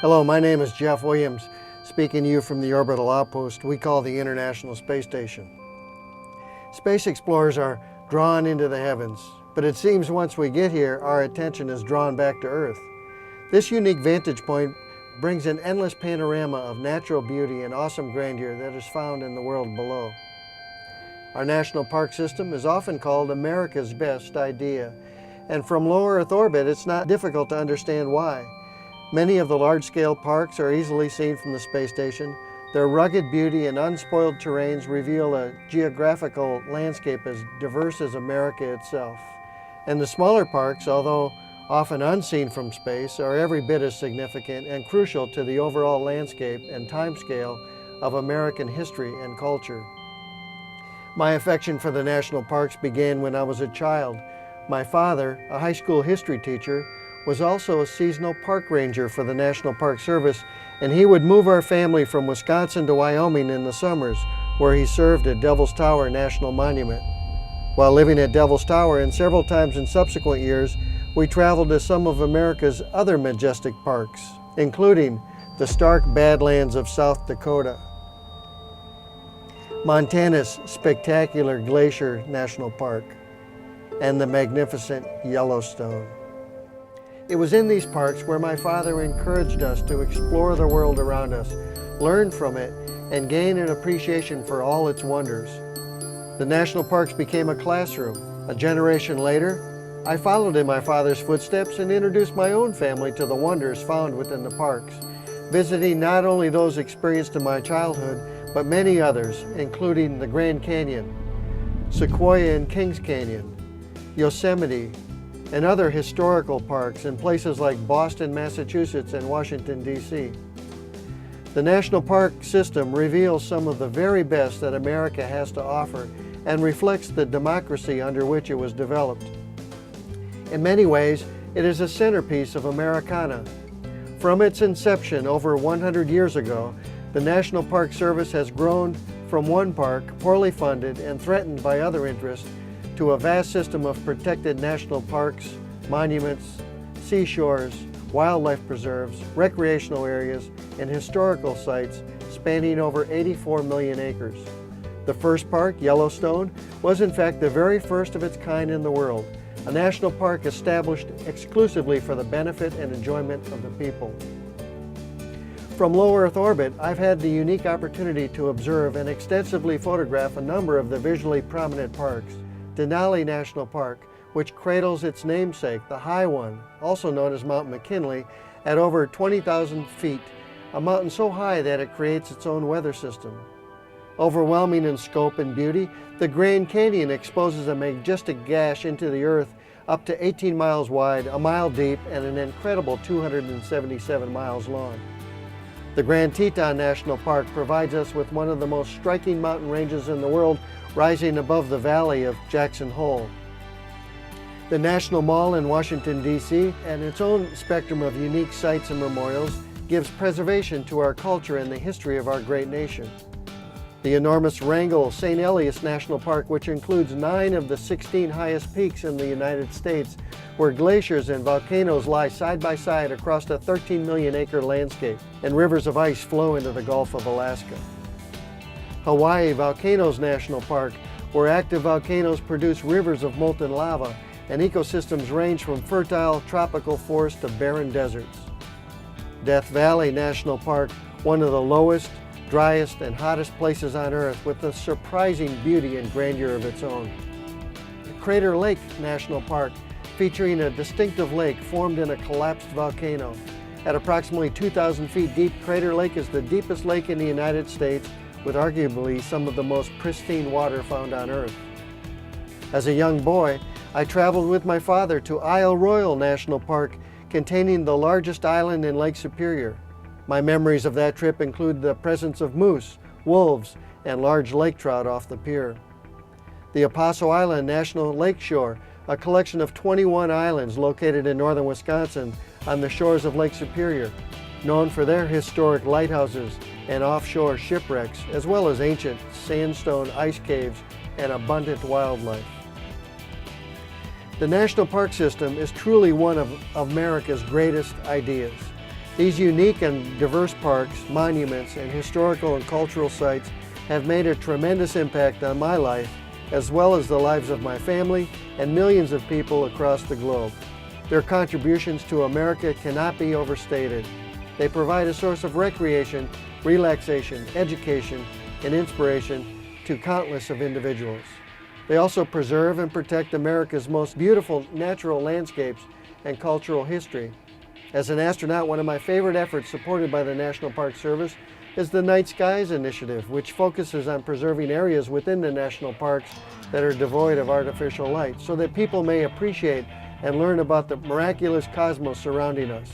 Hello, my name is Jeff Williams, speaking to you from the orbital outpost we call the International Space Station. Space explorers are drawn into the heavens, but it seems once we get here, our attention is drawn back to Earth. This unique vantage point brings an endless panorama of natural beauty and awesome grandeur that is found in the world below. Our national park system is often called America's best idea, and from low Earth orbit, it's not difficult to understand why. Many of the large-scale parks are easily seen from the space station. Their rugged beauty and unspoiled terrains reveal a geographical landscape as diverse as America itself. And the smaller parks, although often unseen from space, are every bit as significant and crucial to the overall landscape and timescale of American history and culture. My affection for the national parks began when I was a child. My father, a high school history teacher, was also a seasonal park ranger for the National Park Service, and he would move our family from Wisconsin to Wyoming in the summers, where he served at Devil's Tower National Monument. While living at Devil's Tower and several times in subsequent years, we traveled to some of America's other majestic parks, including the stark Badlands of South Dakota, Montana's spectacular Glacier National Park, and the magnificent Yellowstone. It was in these parks where my father encouraged us to explore the world around us, learn from it, and gain an appreciation for all its wonders. The national parks became a classroom. A generation later, I followed in my father's footsteps and introduced my own family to the wonders found within the parks, visiting not only those experienced in my childhood, but many others, including the Grand Canyon, Sequoia and Kings Canyon, Yosemite, and other historical parks in places like Boston, Massachusetts, and Washington, D.C. The National Park System reveals some of the very best that America has to offer and reflects the democracy under which it was developed. In many ways, it is a centerpiece of Americana. From its inception over 100 years ago, the National Park Service has grown from one park, poorly funded and threatened by other interests, to a vast system of protected national parks, monuments, seashores, wildlife preserves, recreational areas, and historical sites spanning over 84 million acres. The first park, Yellowstone, was in fact the very first of its kind in the world, a national park established exclusively for the benefit and enjoyment of the people. From low Earth orbit, I've had the unique opportunity to observe and extensively photograph a number of the visually prominent parks. Denali National Park, which cradles its namesake, the High One, also known as Mount McKinley, at over 20,000 feet, a mountain so high that it creates its own weather system. Overwhelming in scope and beauty, the Grand Canyon exposes a majestic gash into the earth up to 18 miles wide, a mile deep, and an incredible 277 miles long. The Grand Teton National Park provides us with one of the most striking mountain ranges in the world, rising above the valley of Jackson Hole. The National Mall in Washington, D.C., and its own spectrum of unique sites and memorials, gives preservation to our culture and the history of our great nation. The enormous Wrangell St. Elias National Park, which includes 9 of the 16 highest peaks in the United States, where glaciers and volcanoes lie side by side across a 13 million acre landscape, and rivers of ice flow into the Gulf of Alaska. Hawaii Volcanoes National Park, where active volcanoes produce rivers of molten lava, and ecosystems range from fertile tropical forests to barren deserts. Death Valley National Park, one of the lowest, driest, and hottest places on Earth, with a surprising beauty and grandeur of its own. Crater Lake National Park, featuring a distinctive lake formed in a collapsed volcano. At approximately 2,000 feet deep, Crater Lake is the deepest lake in the United States, with arguably some of the most pristine water found on Earth. As a young boy, I traveled with my father to Isle Royale National Park, containing the largest island in Lake Superior. My memories of that trip include the presence of moose, wolves, and large lake trout off the pier. The Apostle Island National Lakeshore, a collection of 21 islands located in northern Wisconsin on the shores of Lake Superior, known for their historic lighthouses and offshore shipwrecks, as well as ancient sandstone ice caves and abundant wildlife. The National Park System is truly one of America's greatest ideas. These unique and diverse parks, monuments, and historical and cultural sites have made a tremendous impact on my life, as well as the lives of my family and millions of people across the globe. Their contributions to America cannot be overstated. They provide a source of recreation, relaxation, education, and inspiration to countless of individuals. They also preserve and protect America's most beautiful natural landscapes and cultural history. As an astronaut, one of my favorite efforts supported by the National Park Service is the Night Skies Initiative, which focuses on preserving areas within the national parks that are devoid of artificial light, so that people may appreciate and learn about the miraculous cosmos surrounding us.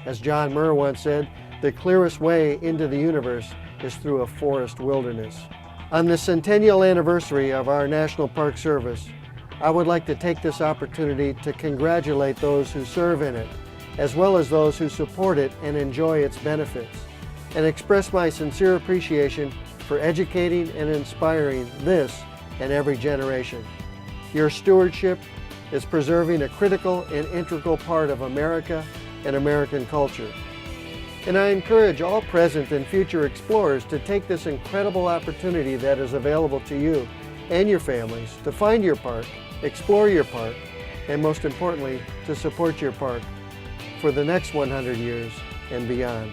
As John Muir once said, the clearest way into the universe is through a forest wilderness. On the centennial anniversary of our National Park Service, I would like to take this opportunity to congratulate those who serve in it, as well as those who support it and enjoy its benefits, and express my sincere appreciation for educating and inspiring this and every generation. Your stewardship is preserving a critical and integral part of America and American culture. And I encourage all present and future explorers to take this incredible opportunity that is available to you and your families to find your park, explore your park, and most importantly, to support your park for the next 100 years and beyond.